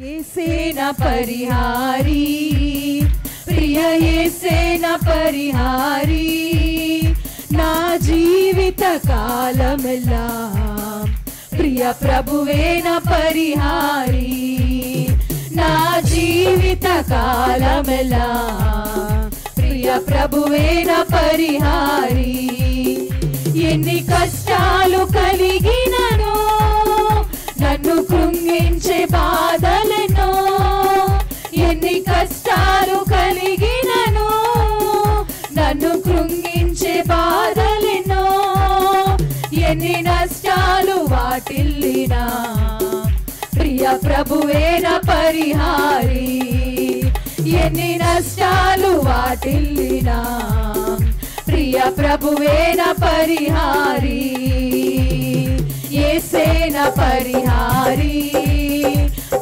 యేసే నా పరిహారి, ప్రియ యేసే నా పరిహారి, నా జీవిత కాలమెల్లా ప్రియ ప్రభువే నా పరిహారి, నా జీవిత కాలమెల్లా ప్రియ ప్రభువే నా పరిహారి. ఎన్ని కష్టాలు కలిగినను, నన్ను కృంగించే బాధలను, ఎన్ని కష్టాలు కలిగినను, నన్ను కృంగించే బాధలను, ఎన్ని నష్టాలు వాటిల్లినా ప్రియ ప్రభువే నా పరిహారి, ఎన్ని నష్టాలు వాటిల్లినా ప్రియ ప్రభువే నా పరిహారి. యేసే నా పరిహారి,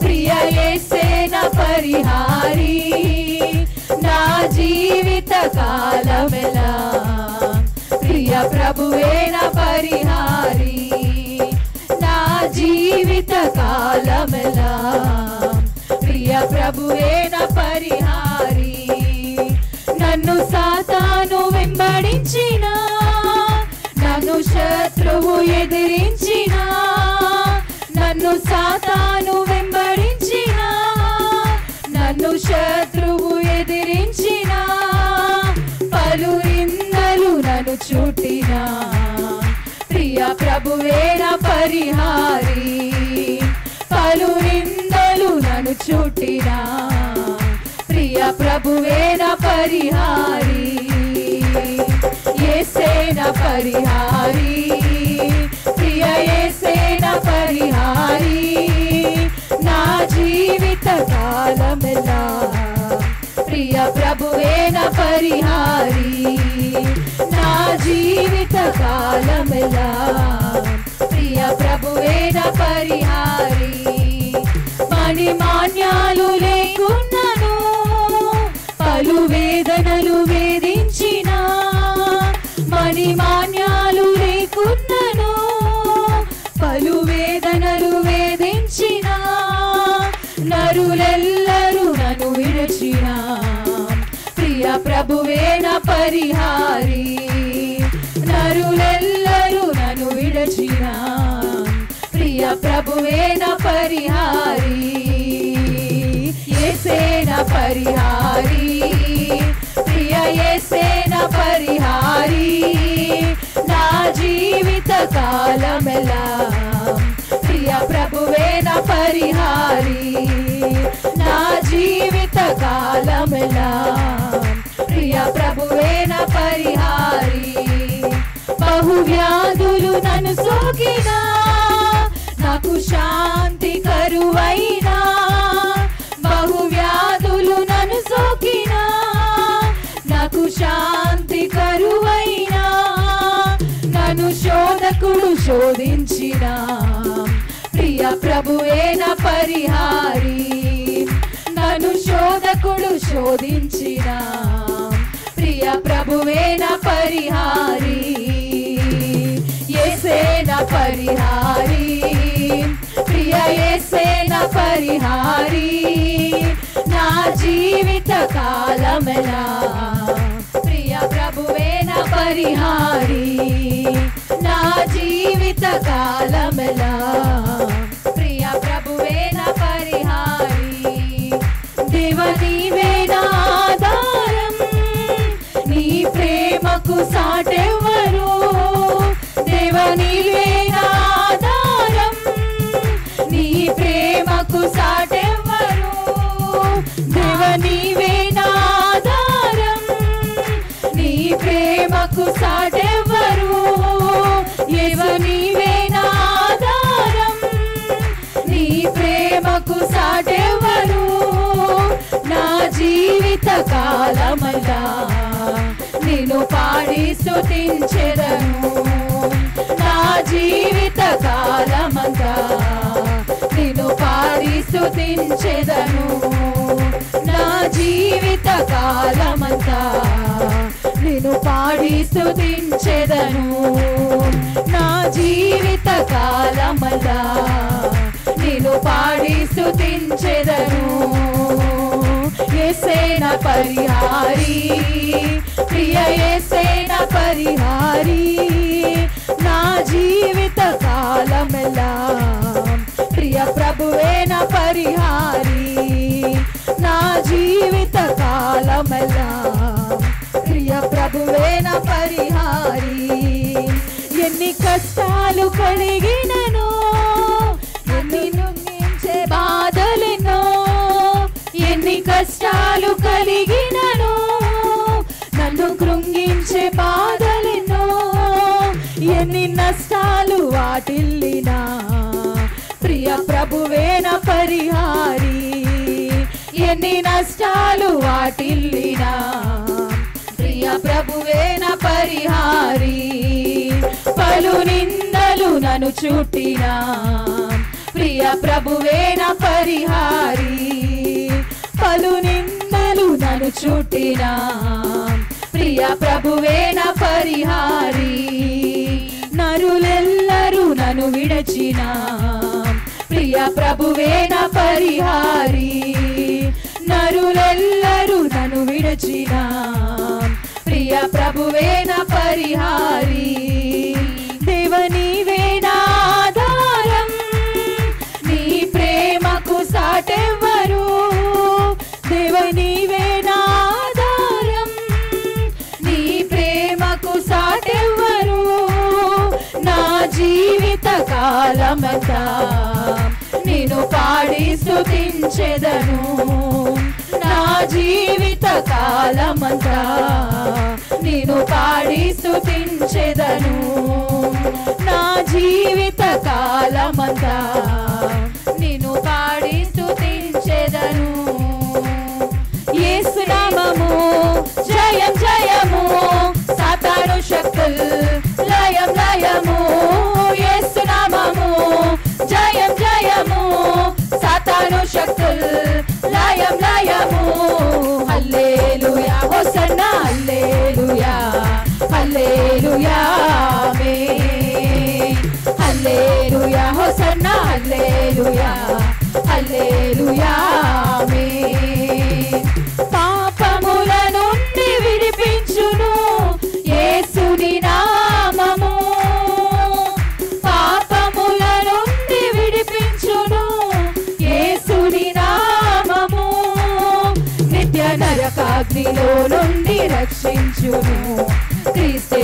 ప్రియ యేసే నా పరిహారి, నా జీవిత కాలమెల్లా ప్రియ ప్రభువే నా పరిహారి, నా జీవిత కాలమెల్లా ప్రియ ప్రభువే నా పరిహారి. నన్ను సాతాను వెంబడించిన, నన్ను శత్రువు ఎదిరించిన, నన్ను సాతాను వెంబడించిన, నన్ను శత్రువు ఎదిరించిన, పలు నిందలు నన్ను చుట్టిన ప్రియ ప్రభువే నా పరిహారి, పలు నిందలు నన్ను చుట్టిన ప్రియ ప్రభువే నా పరిహారి. యేసే నా పరిహారి, ప్రియ యేసే నా పరిహారి, నా జీవిత కాలమెల్లా ప్రియ ప్రభువే నా పరిహారి, నా జీవిత కాలమెల్లా ప్రియ ప్రభువే నా పరిహారి. మణి మాన్యాలు లేకున్నను, పలు వేదనలు వేధించిన, మణి మాన్యాలు లేకున్నను, పలు వేదనలు వేధించిన, నరులెల్లరూ నన్ను విడిచిన ప్రియ ప్రభువే నా పరిహారి, నరులెల్లరూ నన్ను విడిచిన ప్రియ ప్రభువే నా పరిహారి. యేసే నా పరిహారి, ప్రియ యేసే నా పరిహారి, నా జీవిత కాలమెల్లా ప్రియ ప్రభువే నా పరిహారి, నా జీవిత కాలమెల్లా ప్రియ ప్రభువే నా పరిహారి. బహువ్యాధులు నన్ను సోకినా, నాకు శాంతి కరువైనా, బహువ్యాధులు నన్ను సోకినా, నాకు శాంతి కరువైనా, నన్ను శోధకుడు శోధించిన ప్రియ ప్రభువే నా పరిహారి, నన్ను శోధకుడు శోధించిన ప్రియ ప్రభువే నా పరిహారి. యేసే నా పరిహారి, ప్రియ యేసే నా పరిహారి, నా జీవిత కాలమెల్లా ప్రియ ప్రభువే నా పరిహారి, నా జీవిత కాలమెల్లా ప్రియ ప్రభువే నా పరిహారి. దేవ నీవే నా ఆధారం, నీ ప్రేమకు సాటెవ్వరు, దేవ నీవే నా ఆధారం, నీ ప్రేమకు సాటెవ్వరు, దేవ నీవే నా ఆధారం, నీ ప్రేమకు సాటెవ్వరు, దేవ నీవే నా ఆధారం, నీ ప్రేమకు సాటెవ్వరు, నా జీవిత కాలమల్లా నిన్ను పాడి స్తుతించెదను, నా జీవిత కాలమంతా నిన్ను పాడి స్తుతించెదను, నా జీవిత కాలమంతా నిన్ను పాడి స్తుతించెదను, నా జీవిత కాలమంతా నిన్ను పాడి స్తుతించెదను యేసే నా పరిహారి ప్రియ యేసే నా పరిహారి నా జీవిత కాలమెల్లా ప్రియ ప్రభువే నా పరిహారి నా జీవిత కాలమెల్లా ప్రియ ప్రభువే నా పరిహారి ఎన్ని కష్టాలు కలిగినను ఎన్ని నుంచే బాధలెన్నో ఎన్ని కష్టాలు కలిగినను నన్ను కృంగించే బాధలెన్నో ఎన్ని నష్టాలు వాటిల్లినా ప్రియ ప్రభువే నా పరిహారి ఎన్ని నష్టాలు వాటిల్లినా ప్రియ ప్రభువే నా పరిహారి పలు నిందలు నన్ను చుట్టినా ప్రియ ప్రభువే నా పరిహారి పలు నిందలు నన్ను చుట్టినా ప్రియ ప్రభువే నా పరిహారి నరులెల్లరూ నన్ను విడచినా ప్రియ ప్రభువే నా పరిహారి నరులెల్లరూ నన్ను విడచినా ప్రియ ప్రభువే నా పరిహారి దేవ నీవే నా ఆధారం నీ ప్రేమకు సాటెవ్వరు దేవ నీవే నా ఆధారం నీ ప్రేమకు సాటెవ్వరు నా జీవిత కాలమంతా నిన్ను పాడి స్తుతించెదను నా జీవిత కాలమంతా నిన్ను పాడి స్తుతించెదను నా జీవిత కాలమంతా నిన్ను పాడి స్తుతించెదను యేసు నామము జయం జయము సాతాను శక్తులు లయం లయము యేసు నామము జయం జయము సాతాను శక్తులు లయం లయము హల్లెలూయా హోసన్నా హల్లెలూయా హల్లెలూయా ఆమేన్ హల్లెలూయా హోసన్నా హల్లెలూయా హల్లెలూయా ఆమేన్ పాపముల నుండి విడిపించును యేసుని నామము పాపముల నుండి విడిపించును యేసుని నామము నిత్య నరకాగ్నిలో నుండి రక్షించును క్రీస్తు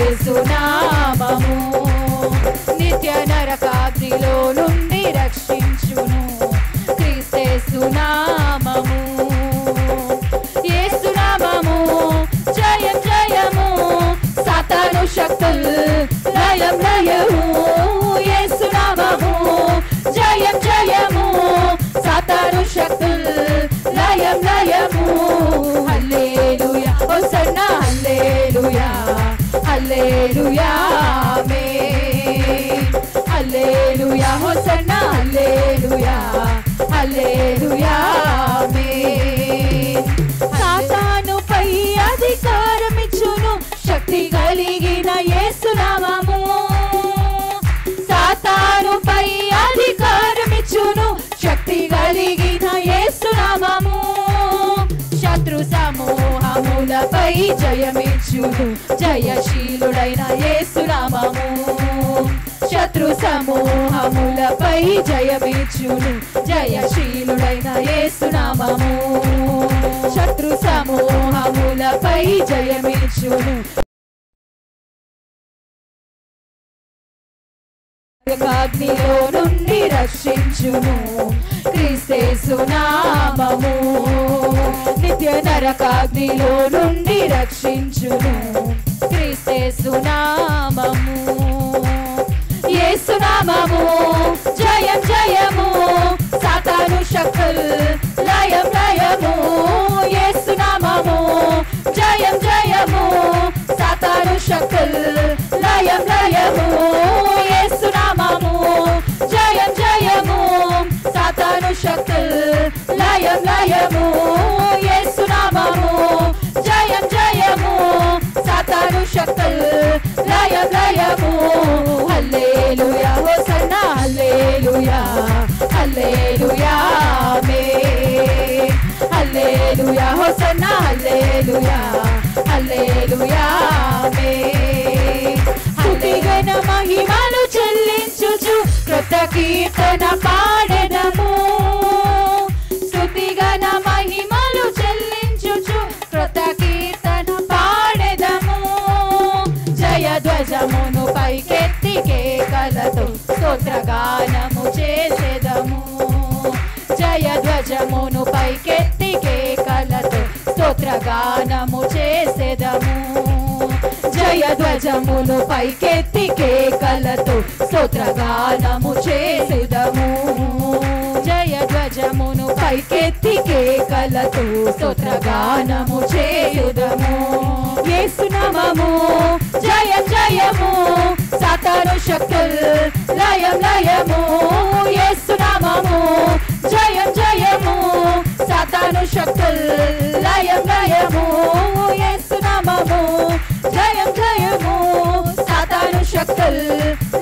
నామము నిత్య నరకాగ్నిలో నుండి రక్షించును క్రీస్తు నామము యేసు నామము జయం జయము సాతాను శక్తులు లయం లయము యేసు నామము జయం జయము సాతాను శక్తులు లయం లయము హల్లెలూయా హోసన్నా హల్లెలూయా హల్లెలూయా ఆమేన్ హల్లెలూయా హోసన్నా హల్లెలూయా హల్లెలూయా ఆమేన్ సాతానుపై అధికారమిచ్చును శక్తి కలిగిన యేసు నామము సాతానుపై అధికారమిచ్చును శక్తి కలిగిన యేసు నామము శత్రు సమూహములపై జయమిచ్చును జయశీలుడైన యేసు నామము శత్రు సమూహములపై జయమిచ్చును జయశీలుడైన యేసు నామము శత్రు సమూహములపై జయమిచ్చును అగ్నిలో నుండి రక్షించును క్రీస్తు నామము నిత్య నరకాగ్నిలో నుండి రక్షించును క్రీస్తు నామము యేసు నామము జయం జయము సాతాను శక్తులు లయం లయము యేసు నామము జయం జయము సాతాను శక్తులు లయం లయము యేసు నామము జయం జయము సాతాను శక్తులు లయం లయము యేసు నామము జయం జయము సాతాను శక్తులు లయం లయము హల్లెలూయా హోసన్నా హల్లెలూయా హల్లెలూయా ఆమేన్ హల్లెలూయా హోసన్నా హల్లెలూయా హల్లెలూయా ఆమేన్ స్తుతిగణ మహిమలు చెల్లించుచు కృత కీర్తన పాడెదము స్తుతిగణ మహిమలు చెల్లించుచు కృత కీర్తన పాడెదము జయధ్వజమును పైకెత్తి కేకలతో స్తోత్రగానము చేసెదము జయధ్వజమును పైకెత్తి కేకలతో స్తోత్రగానము చేసెదము జయధ్వజమును పైకెత్తి కేకలతో స్తోత్రగానము చేసెదము జయధ్వజమును పైకెత్తి కేకలతో స్తోత్రగానము చేయుదము యేసు నామము జయం జయము సాతాను శక్తుల్ లయం లయము యేసు నామము జయం జయము సాతాను శక్తుల్ లయం లయము యేసు నామము జయం జయము సాతాను శక్తుల్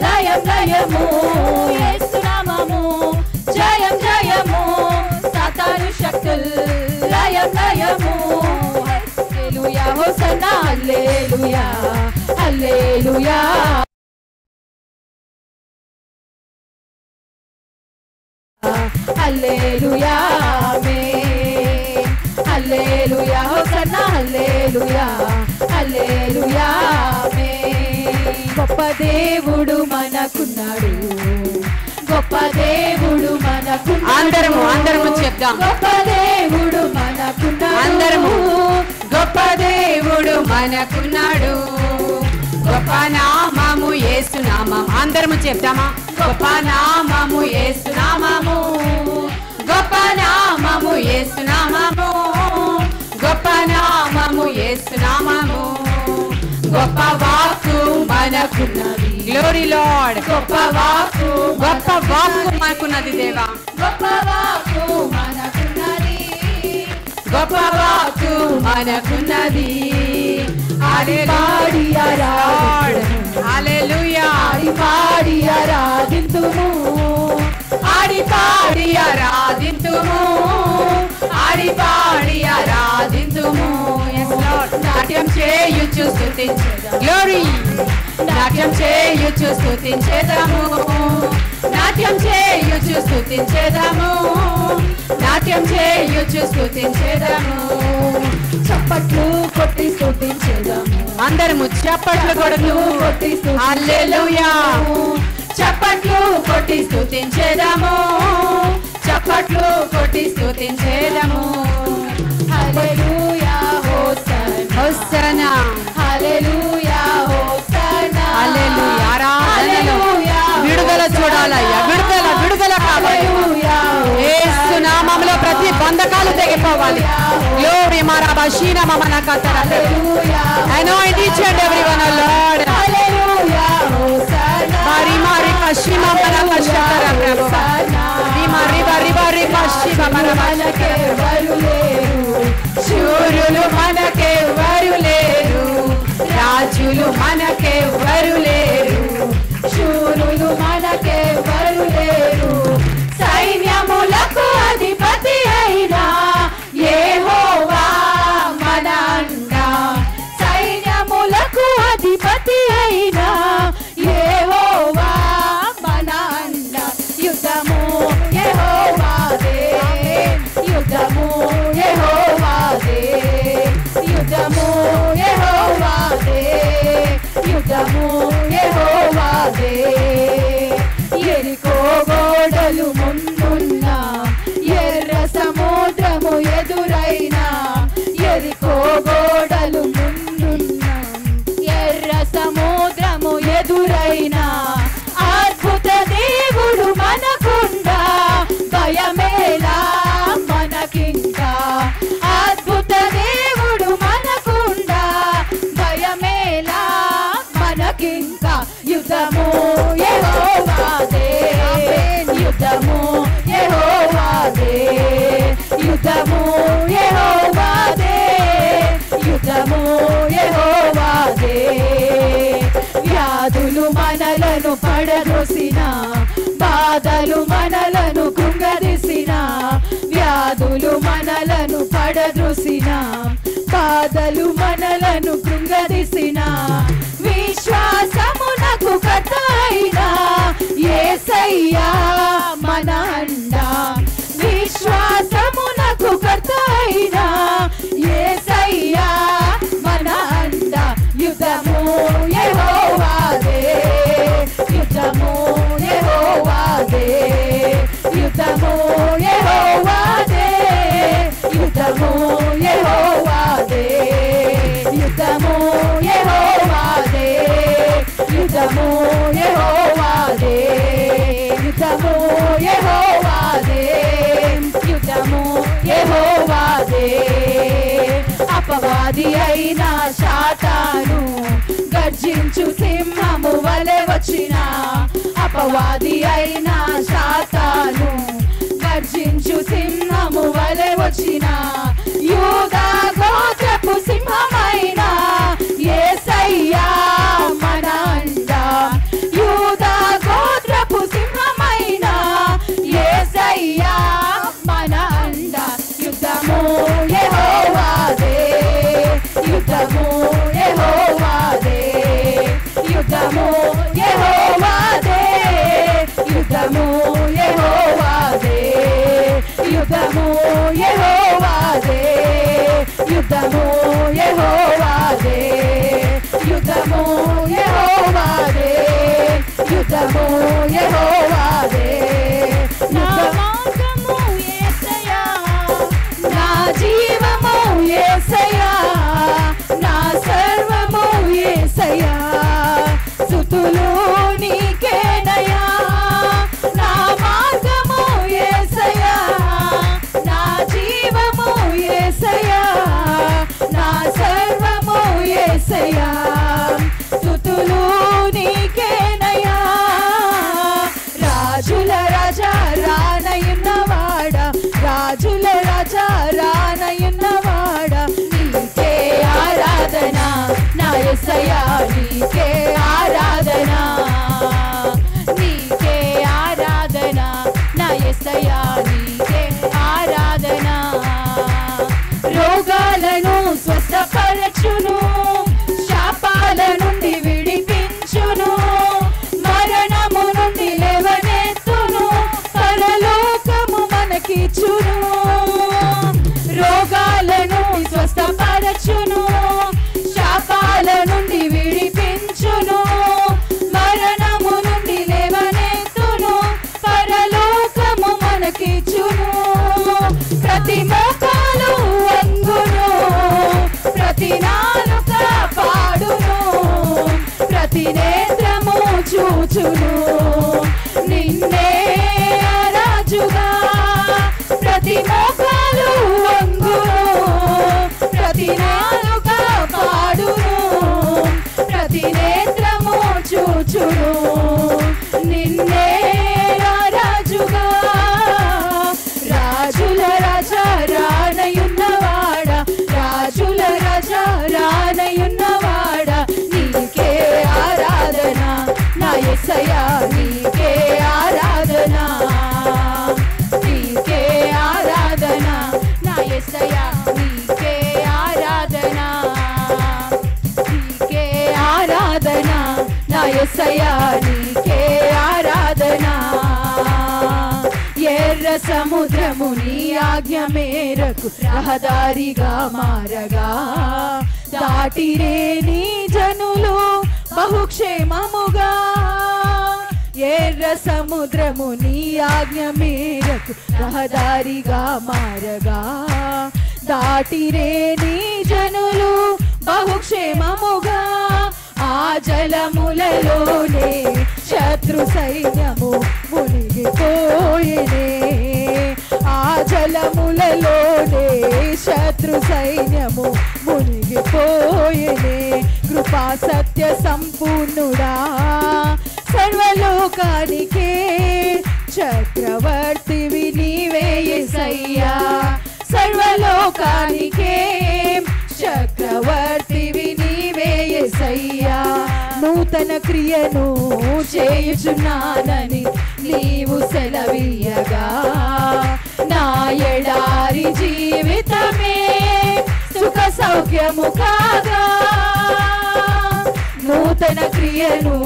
లయం లయము యేసు నామము జయం జయము సాతాను శక్తుల్ లయం లయము హల్లెలూయా హోసన్నా హల్లెలూయా హల్లెలూయా హల్లెలూయా ఆమేన్ హల్లెలూయా హోసన్నా హల్లెలూయా హల్లెలూయా ఆమేన్ గొప్ప దేవుడు మనకున్నాడు గొప్ప దేవుడు మనకున్నాడు అందరము చెప్దాం గొప్ప దేవుడు మనకున్నాడు అందరము గొప్ప దేవుడు మనకున్నాడు గొప్ప నామము యేసు నామం అందరము చెప్దామా గొప్ప నామము యేసు నామము గొప్ప నామము యేసు నామము గొప్ప నామము యేసు నామము గొప్ప వాక్కు మనకున్నది గ్లోరీ లార్డ్ గొప్ప వాక్కు మనకున్నది దేవా గొప్ప వాక్కు మనకున్నది గొప్ప వాక్కు మనకున్నది పాడి హల్లెలూయా పాడి ఆరాధింతుము ఆడి పాడి ఆరాధింతుము ఆడి పాడి ఆరాధింతుము నాట్యం చేయుచు స్తుతించెదము గ్లోరీ నాట్యం చేయుచు స్తుతించెదము నాట్యం చేయుచు స్తుతించెదము నాట్యం చేయుచు స్తుతించెదము చప్పట్లు కొట్టి స్తుతించెదము అందరము చప్పట్లు కొట్టి హల్లెలూయా చప్పట్లు కొట్టి స్తుతించెదము చప్పట్లు కొట్టి స్తుతించెదము హల్లెలూయా హోసన్నా హల్లెలూయా హోసన్నా హల్లెలూయా ఆరాధనలో విడుదల చూడాలయ్యా విడుదల కావాలి యేసు నామములో ప్రతి బంధకాలు తెగిపోవాలి గ్లోరీ మారాబా షీనా మమన కతర anoint each and everyone oh Lord హల్లెలూయా హోసన్నా మారి కషిమా మన కష్టకర ప్రభు రిబా కషిమా మనకెవరు లేరు శూరులు మనకెవరు లేరు రాజులు మనకెవరు లేరు శూరులు మనకెవరు లేరు సైన్యములకు అధిపతి అయినా యెహోవా మన అండ సైన్యములకు అధిపతి అయినా యెహోవా మన అండ యుద్ధము యెహోవాదే యుద్ధము యెహోవాదే యుద్ధము యెహోవాదే యుద్ధము యెహోవాదే యెరికో గోడలు ముందున్న ఎర్ర సముద్రము ఎదురైనా యెరికో గోడలు ముందున్న ఎర్ర సముద్రము ఎదురైనా అద్భుత దేవుడు మనకుండా భయమేలా మనకింకా అద్భుత దేవుడు మనకుండా భయమేలా మనకింకా యుద్ధము యెహోవాదే యుద్ధము యెహోవాదే యుద్ధము యెహోవాదే యుద్ధము యెహోవాదే వ్యాధులు మనలను పడదోసిన బాధ బాధలు మనలను కృంగదీసిన, వ్యాధులు మనలను పడద్రోసిన, బాధలు మనలను కృంగదీసిన, విశ్వాసమునకు కర్త అయిన యేసయ్యా మన అండ, విశ్వాసమునకు కర్త అయిన యేసయ్యా మన అండ. యుద్ధము యెహోవాదే, యుద్ధము యెహోవాదే, యుద్ధము యెహోవాదే, యుద్ధము యెహోవాదే, యుద్ధము యెహోవాదే, యుద్ధము యెహోవాదే, యుద్ధము యెహోవాదే, యుద్ధము యెహోవాదే. అపవాది అయిన సాతాను గర్జించు సింహము వలె వచ్చిన, అపవాది అయిన సాతాను గర్జించు సింహము వలె వచ్చిన, యూదా గోత్రపు సింహమైన యేసయ్యా మన అండ, యూదా గోత్రపు సింహమైన యేసయ్యా మన అండ. యుద్ధము యెహోవాదే, యుద్ధము యెహోవాదే, యుద్ధము యెహోవాదే, యుద్ధము యెహోవాదే, యుద్ధము యెహోవాదే, యుద్ధము యెహోవాదే, యుద్ధము యెహోవాదే, యుద్ధము యెహోవాదే. నా మార్గము యేసయ్యా, నా జీవము యేసయ్యా, నా సర్వము యేసయ్యా, స్తుతులు నీకేనయ్యా. నా మార్గము యేసయ్యా, నా జీవము యేసయ్యా, నా సర్వము యేసయ్యా, స్తుతులు నీకేనయ్యా. రాజుల రాజా రానయున్నవాడ, రాజుల రాజా రానయున్నవాడ, నీకే ఆరాధన నా యేసయ్యా, నీకే ఆరాధన, నీకే ఆరాధన నా యేసయ్యా, నీకే ఆరాధన. రోగాలను స్వస్థపరచును, శాపాల నుండి విడిపించును, మరణము నుండి లేవనెత్తును, పరలోకము మనకిచ్చును. రోగాలను స్వస్థపరచును, శాపాల నుండి విడిపించును, మరణము నుండి లేవనెత్తును, పరలోకము మనకిచ్చును. ప్రతి మోకాలు వంగును, ప్రతి నాలుక పాడును, ప్రతి నేత్రము చూచును నిన్నే రాజుగా. ప్రతి మోకాలు వంగును, ప్రతి నాలుక పాడును, ప్రతి నేత్రము చూచును నిన్నే రాజుగా. రాజుల రాజా రానయున్నవాడ, రాజుల రాజా రానయున్నవాడ, నీకే ఆరాధన నా యేసయ్యా, నీకే ఆరాధన, నీకే ఆరాధన నా యేసయ్యా, నీకే ఆరాధన, నీకే ఆరాధన నా యేసయ్యా, నీకే ఆరాధన. ఎర్ర సముద్రము నీ ఆజ్ఞ మేరకు రహదారిగా మారగా, దాటిరే నీ జనులు బహుక్షేమముగా. ఎర్ర సముద్రము నీ ఆజ్ఞ మేరకు రహదారిగా మారగా, దాటిరే నీ జనులు బహుక్షేమముగా. ఆ జలములలోనే శత్రు సైన్యము మునిగిపోయేనే, ఆ జలములలోనే శత్రు సైన్యము మునిగిపోయేనే. కృపా సత్య సంపూర్ణుడా, సర్వలోకానికే చక్రవర్తివి నీవే యేసయ్యా, సర్వలోకానికే చక్రవర్తివి నీవే యేసయ్యా. నూతన క్రియను చేయుచున్నానని నీవు సెలవీయగా నా ఎడారి జీవితమే సుఖ సౌఖ్యము కాగా నూతన క్రియను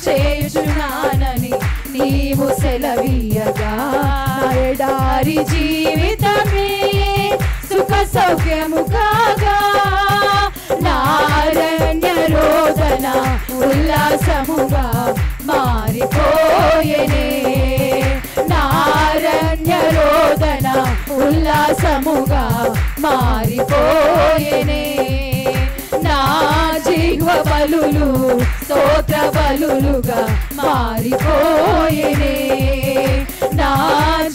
చేయుచున్నానని నీవు సెలవీయగా నా ఎడారి జీవితమే సుఖ సౌఖ్యము కాగా నారణ్య రోదన ఉల్లాసముగా మారిపోయేనే నారణ్య రోదన ఉల్లాసముగా మారిపోయేనే నా జీవ బలులు స్తోత్ర బలులుగా మారిపోయేనే నా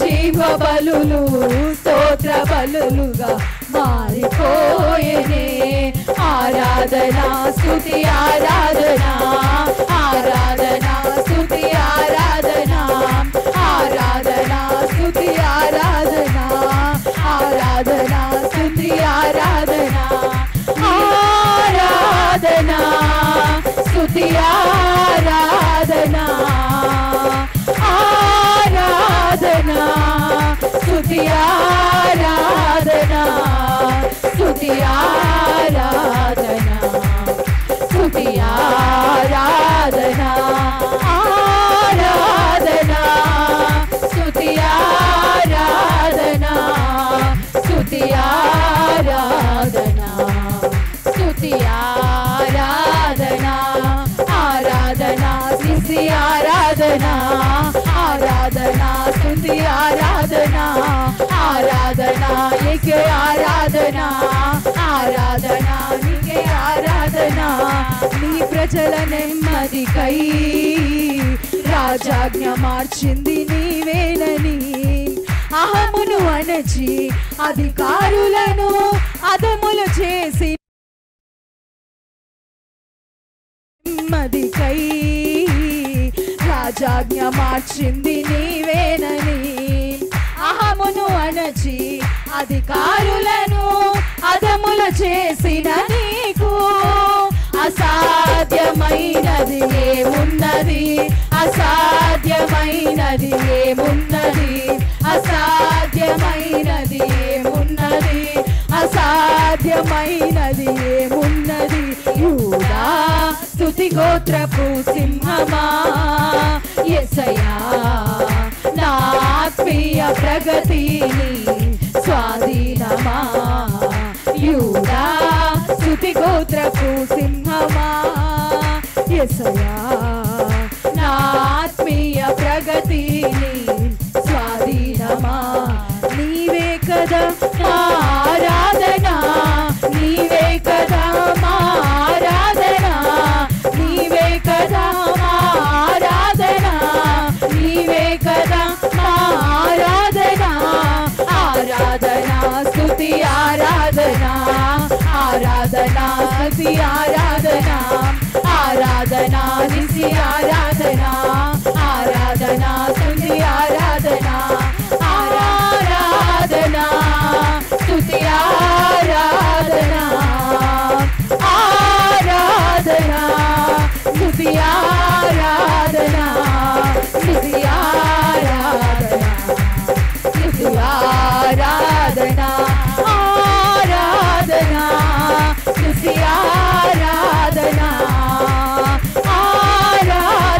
జీవ బలులు స్తోత్ర బలులుగా మారిపోయేనే ఆరాధన స్తుతి ఆరాధన ఆరాధన స్తుతి ఆరాధన ఆరాధన స్తుతి ఆరాధన ఆరాధన స్తుతి ఆరాధన ఆరాధన స్తుతి ఆరాధన ఆరాధన స్తుతి ఆరాధన స్తుతి ఆరాధన స్తుతి ఆరాధన ఆరాధన స్తుతి ఆరాధన స్తుతి ఆరాధన స్తుతి ఆరాధన ఆరాధన స్తుతి ఆరాధన ఆరాధన స్తుతి ఆరాధన ఆరాధన నీకే ఆరాధన ఆరాధన నీకే ఆరాధన నీ ప్రజల నెమ్మదికై రాజాజ్ఞ మార్చింది నీవేనని అహమును అణచి అధికారులను అదములు చేసి నెమ్మదికై రాజాజ్ఞ మార్చింది నీవేనని అహమును అణచి అధికారులను అదముల చేసిన నీకు అసాధ్యమైనది ఏమున్నది అసాధ్యమైనది ఏమున్నది అసాధ్యమైనది ఏమున్నది అసాధ్యమైనది ఏమున్నది యూదా స్తుతి గోత్రపు సింహమా యేసయ్యా నా ఆత్మీయ ప్రగతిని స్వాధీనమా యూదా స్తుతి గోత్రపు సింహమా యేసయ్యా నా ఆత్మీయ ప్రగతిని స్వాధీనమా నీవే కదా మా ఆరాధన నీవే కదా మా ఆరాధన నీవే కదా మా ఆరాధన నీవే కదా మా ఆరాధన ఆరాధన స్తుతి ఆరాధన ఆరాధన స్తుతి ఆరాధన ఆరాధన నిసి ఆరాధన ఆరాధన స్తుతి ఆరాధన ఆరాధన స్తుతి ఆరాధన ఆరాధన స్తుతి ఆరాధన స్తుతి ఆరాధన స్తుతి ఆరాధన ఆరాధన స్తుతి ఆరాధన ఆరాధన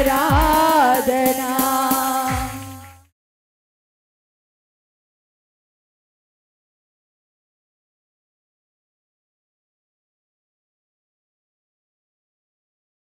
ఆరాధనా